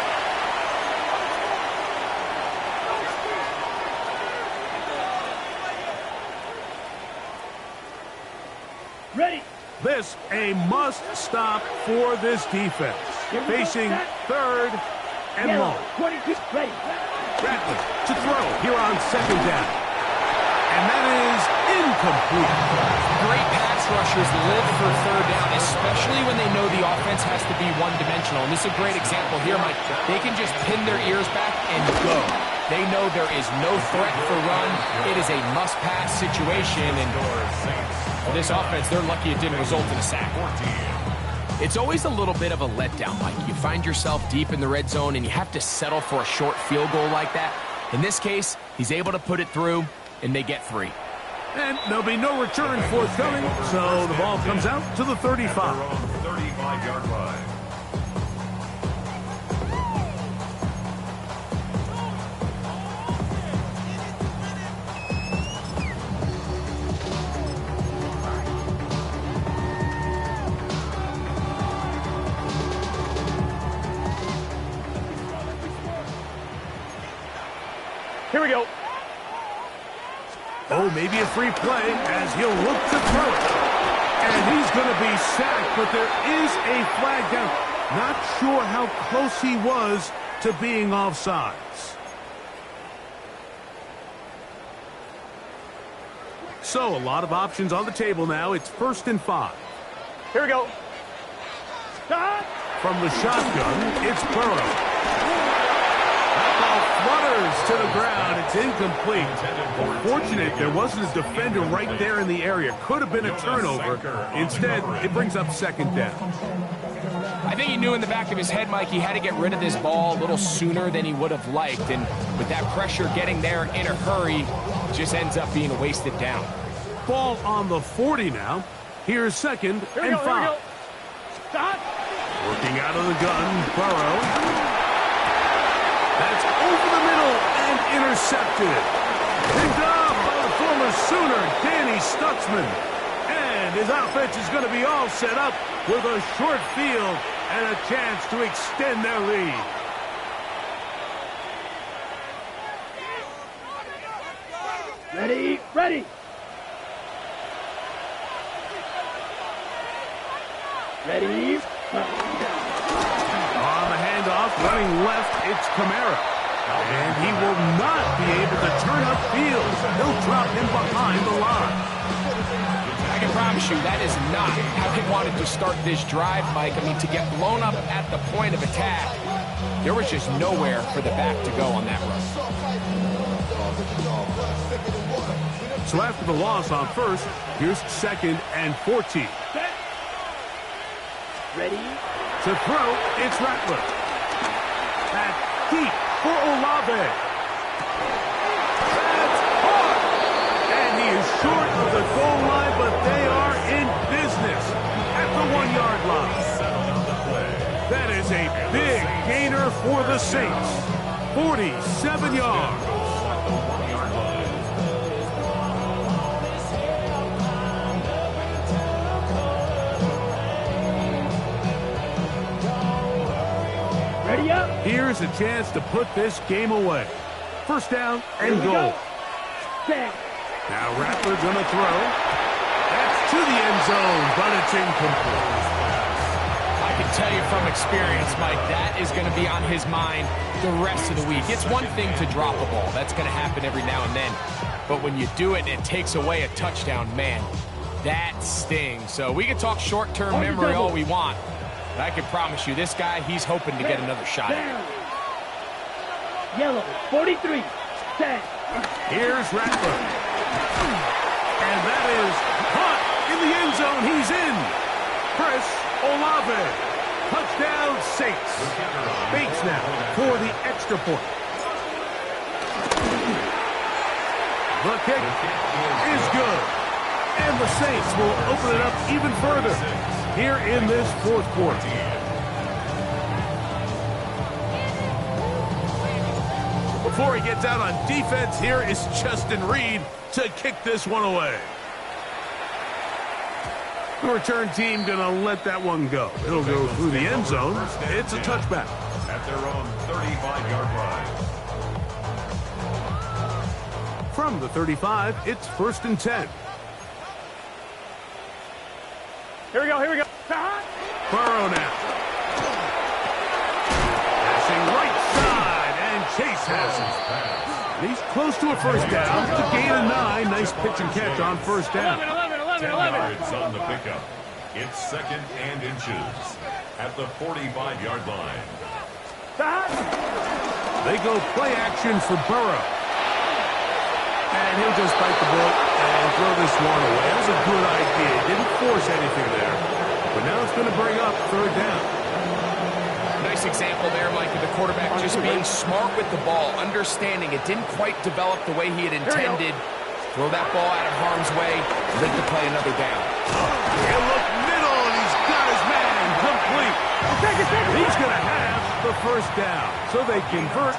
Ready. This a must-stop for this defense. Facing 3rd and long. 22, ready. Rattler to throw here on 2nd down. And that is incomplete. Great pass rushers live for 3rd down, especially when they know the offense has to be one-dimensional. And this is a great example here, Mike. They can just pin their ears back and go. They know there is no threat for run. It is a must-pass situation. And for this offense, they're lucky it didn't result in a sack. It's always a little bit of a letdown, Mike. You find yourself deep in the red zone, and you have to settle for a short field goal like that. In this case, he's able to put it through, and they get 3. And there'll be no return forthcoming, so the ball comes out to the 35. 35-yard line. Here we go. Oh, maybe a free play as he'll look to throw it. And he's going to be sacked, but there is a flag down. Not sure how close he was to being offsides. So, a lot of options on the table now. It's 1st and 5. Here we go. Stop. From the shotgun, it's Burrow. Flutters to the ground. It's incomplete. Fortunate there wasn't a defender right there in the area. Could have been a turnover. Instead, it brings up 2nd down. I think he knew in the back of his head, Mike, he had to get rid of this ball a little sooner than he would have liked. And with that pressure getting there in a hurry, it just ends up being a wasted down. Ball on the 40 now. Here's 2nd and 5. Stop. Working out of the gun, Burrow. That's over the middle and intercepted. Picked up by the former Sooner, Danny Stutzman. And his offense is going to be all set up with a short field and a chance to extend their lead. Ready. Ready. Ready. On the handoff, running left, it's Kamara. And he will not be able to turn upfield. He'll drop him behind the line. I can promise you that is not how he wanted to start this drive, Mike. I mean, to get blown up at the point of attack, there was just nowhere for the back to go on that run. So after the loss on 1st, here's 2nd and 14. Ready. To throw, it's Rattler. That's deep for Olave. That's hard. And he is short of the goal line, but they are in business at the 1-yard line. That is a big gainer for the Saints. 47 yards. Ready up. Here's a chance to put this game away. 1st down and goal. Now Rattler gonna throw. That's to the end zone, but it's incomplete. I can tell you from experience, Mike, that is going to be on his mind the rest of the week. It's one thing to drop a ball. That's going to happen every now and then. But when you do it and it takes away a touchdown, man, that stings. So we can talk short-term memory all we want. But I can promise you, this guy, he's hoping to get another shot at it. Yellow, 43, 10. Here's Rattler. And that is caught in the end zone. He's in. Chris Olave. Touchdown, Saints. Bates now for the extra point. The kick is good. And the Saints will open it up even further here in this 4th quarter. Before he gets out on defense, here is Justin Reed to kick this one away. The return team going to let that one go. It'll go through the end zone. It's a touchback. At their own 35-yard line. From the 35, it's 1st and 10. Here we go, here we go. Burrow now. Passing right side, and Chase has it. He's close to a first down. To gain a 9. Nice pitch and catch on first down. 10 yards on the pickup. It's 2nd and inches at the 45-yard line. They go play action for Burrow. And he'll just bite the bullet and throw this one away. That was a good idea. Didn't force anything there. But now it's going to bring up 3rd down. Nice example there, Mike, of the quarterback just being smart with the ball, understanding it didn't quite develop the way he had intended. Throw that ball out of harm's way, live to play another down. He'll look middle, and he's got his man complete. He's going to have the first down. So they convert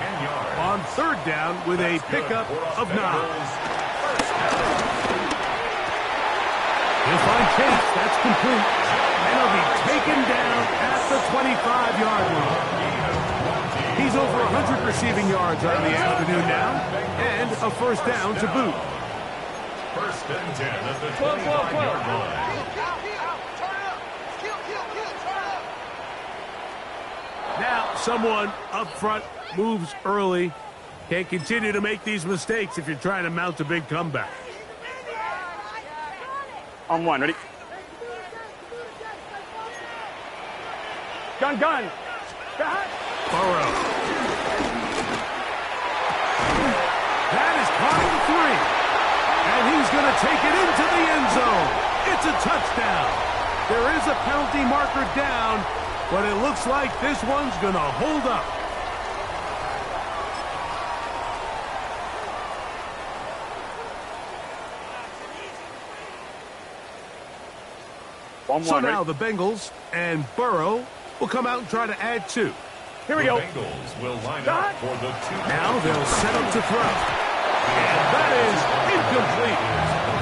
on 3rd down with a pickup of 9. He'll find Chase. That's complete. And he'll be taken down at the 25-yard line. He's over 100 receiving yards on the afternoon now, and a first down to boot. 1st and 10 at the 25-yard line. Now, someone up front moves early. Can't continue to make these mistakes if you're trying to mount a big comeback. On 1, ready? Gun. Burrow. That is caught in 3. And he's going to take it into the end zone. It's a touchdown. There is a penalty marker down, but it looks like this one's going to hold up. So now the Bengals and Burrow will come out and try to add 2. Here we go. The Bengals will line up for the 2. Now they'll set up to throw. And that is incomplete.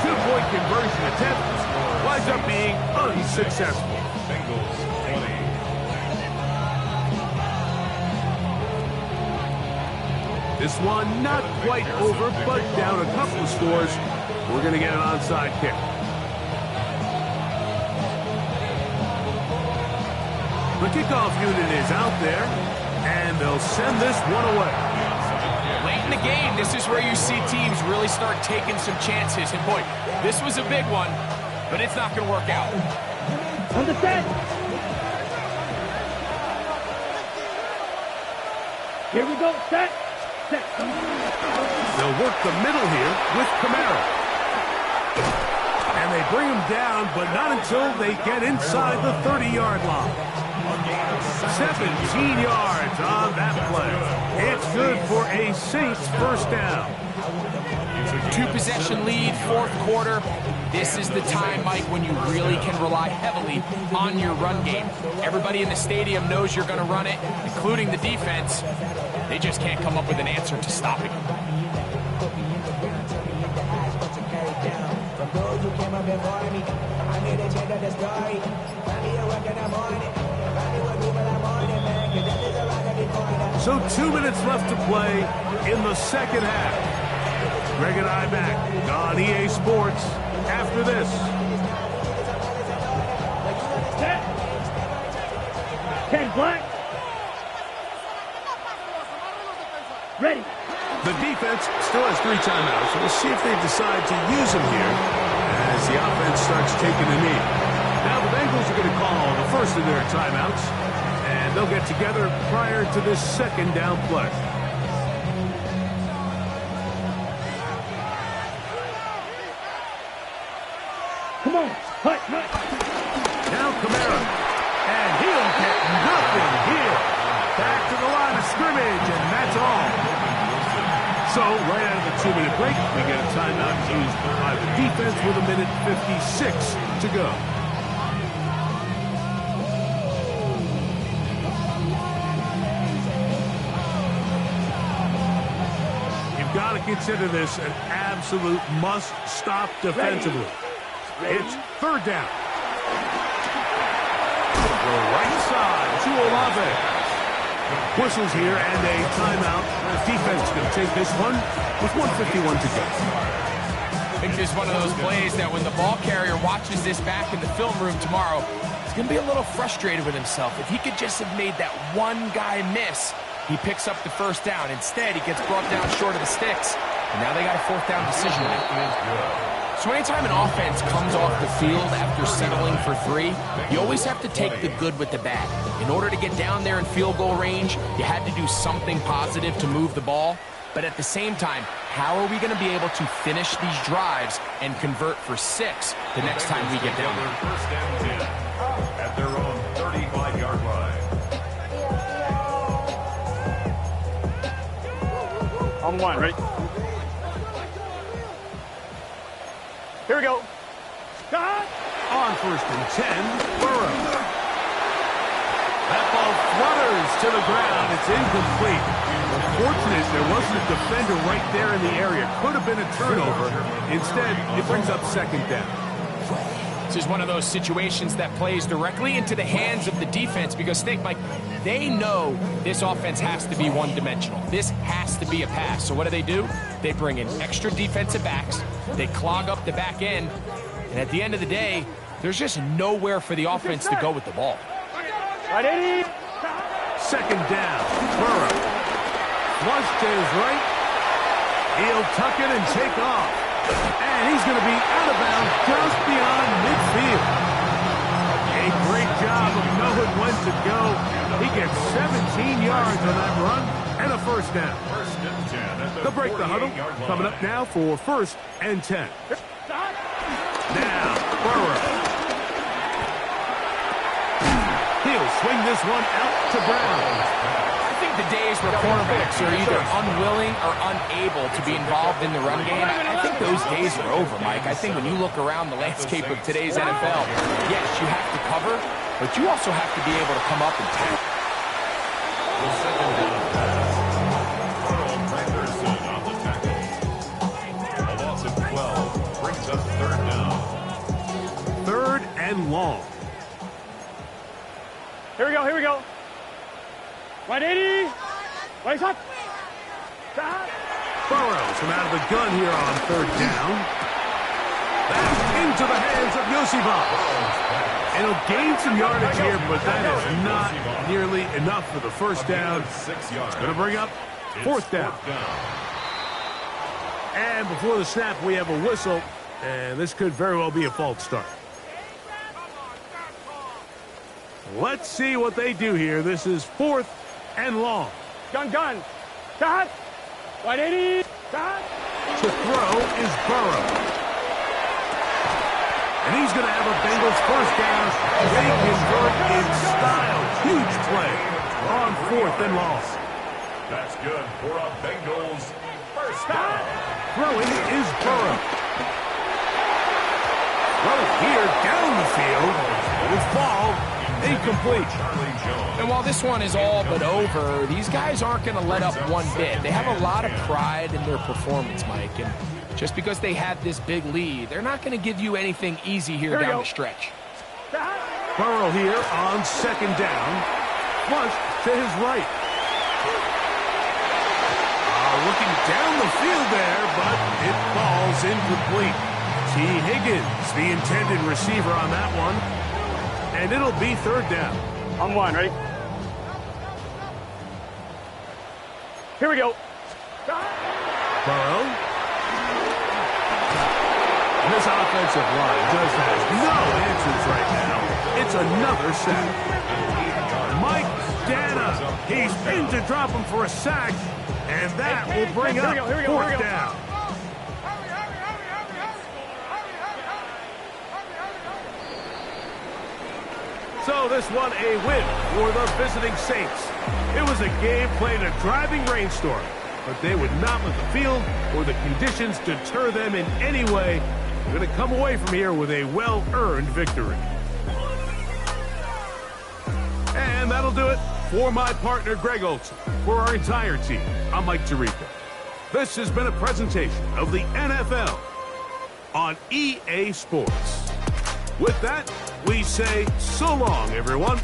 2-point conversion attempt winds up being unsuccessful. Bengals 20. This one not quite over, but down a couple of scores. We're going to get an onside kick. The kickoff unit is out there, and they'll send this one away. Late in the game, this is where you see teams really start taking some chances. And boy, this was a big one, but it's not going to work out. Understand? Here we go. Set. They'll work the middle here with Kamara. And they bring him down, but not until they get inside the 30-yard line. 17 yards on that play. It's good for a Saints first down. 2-possession lead, 4th quarter. This is the time, Mike, when you really can rely heavily on your run game. Everybody in the stadium knows you're going to run it, including the defense. They just can't come up with an answer to stopping it. So 2 minutes left to play in the second half. Greg and I back on EA Sports after this. Ken Black. Ready. The defense still has 3 timeouts, so we'll see if they decide to use them here as the offense starts taking a knee. Now the Bengals are going to call the first of their timeouts, and they'll get together prior to this second down play. Come on. Hut. Now Kamara, and he'll get nothing here. Back to the line of scrimmage, and that's all. So, right out of the 2-minute break, we get a timeout used by the defense with 1:56 to go. got to consider this an absolute must-stop defensively. It's third down. The right side to Olave. Whistles here and a timeout. The defense is going to take this one with 1:51 to go. I think this is one of those plays that when the ball carrier watches this back in the film room tomorrow, he's going to be a little frustrated with himself. If he could just have made that one guy miss, he picks up the first down. Instead, he gets brought down short of the sticks. And now they got a fourth down decision to make. So anytime an offense comes off the field after settling for 3, you always have to take the good with the bad. In order to get down there in field goal range, you had to do something positive to move the ball. But at the same time, how are we going to be able to finish these drives and convert for 6 the next time we get down there? First and 10 at their own 35-yard line. On one, ready? Here we go. Cut! On first and 10, Burrow. That ball flutters to the ground. It's incomplete. Unfortunate there wasn't a defender right there in the area. Could have been a turnover. Instead, it brings up second down. This is one of those situations that plays directly into the hands of the defense because, think, Mike, they know this offense has to be one-dimensional. This has to be a pass. So what do? They bring in extra defensive backs. They clog up the back end. And at the end of the day, there's just nowhere for the offense to go with the ball. Right, Second down, Burrow. Flush to his right. He'll tuck it and take off. And he's going to be out of bounds just beyond midfield. A great job of knowing when to go. He gets 17 yards on that run and a first down. First and 10 at the They'll break the huddle. 48-yard line. Coming up now for first and 10. Now, Burrow. He'll swing this one out to Brown. I think the days where quarterbacks are either unwilling or unable to be involved in the run game, I think those days are over, Mike. I think when you look around the landscape of today's NFL, yes, you have to cover, but you also have to be able to come up and tackle. The second down pass. Carl Granderson on the tackle. A loss of 12 brings up third down. Third and long. Here we go, here we go. 180. Right up. Burrows from out of the gun here on third down. Back into the hands of Yosibov. And he'll gain some yardage here, but that is not nearly enough for the first down. 6 yards. Going to bring up fourth down. And before the snap, we have a whistle. And this could very well be a false start. Let's see what they do here. This is fourth and long. Gun. Cut. 180. Cut. To throw is Burrow. And he's going to have a Bengals first down. They convert in style. Huge play on fourth and long. That's good for a Bengals first down. Throwing is Burrow. Throw here down the field. It will fall incomplete. And while this one is all but over, these guys aren't going to let up one bit. They have a lot of pride in their performance, Mike. And just because they had this big lead, they're not going to give you anything easy here down the stretch. Burrow here on second down. Flush to his right. Looking down the field there, but it falls incomplete. T. Higgins, the intended receiver on that one. And it'll be third down. On one, ready? Here we go. Burrow. This offensive line just has no answers right now. It's another sack. Mike Dana. He's in to drop him for a sack. And that will bring up fourth down. So this one a win for the visiting Saints. It was a game played in a driving rainstorm, but they would not let the field or the conditions deter them in any way. They're going to come away from here with a well-earned victory. And that'll do it for my partner, Greg Olson. For our entire team, I'm Mike Tirico. This has been a presentation of the NFL on EA Sports. With that, we say so long, everyone.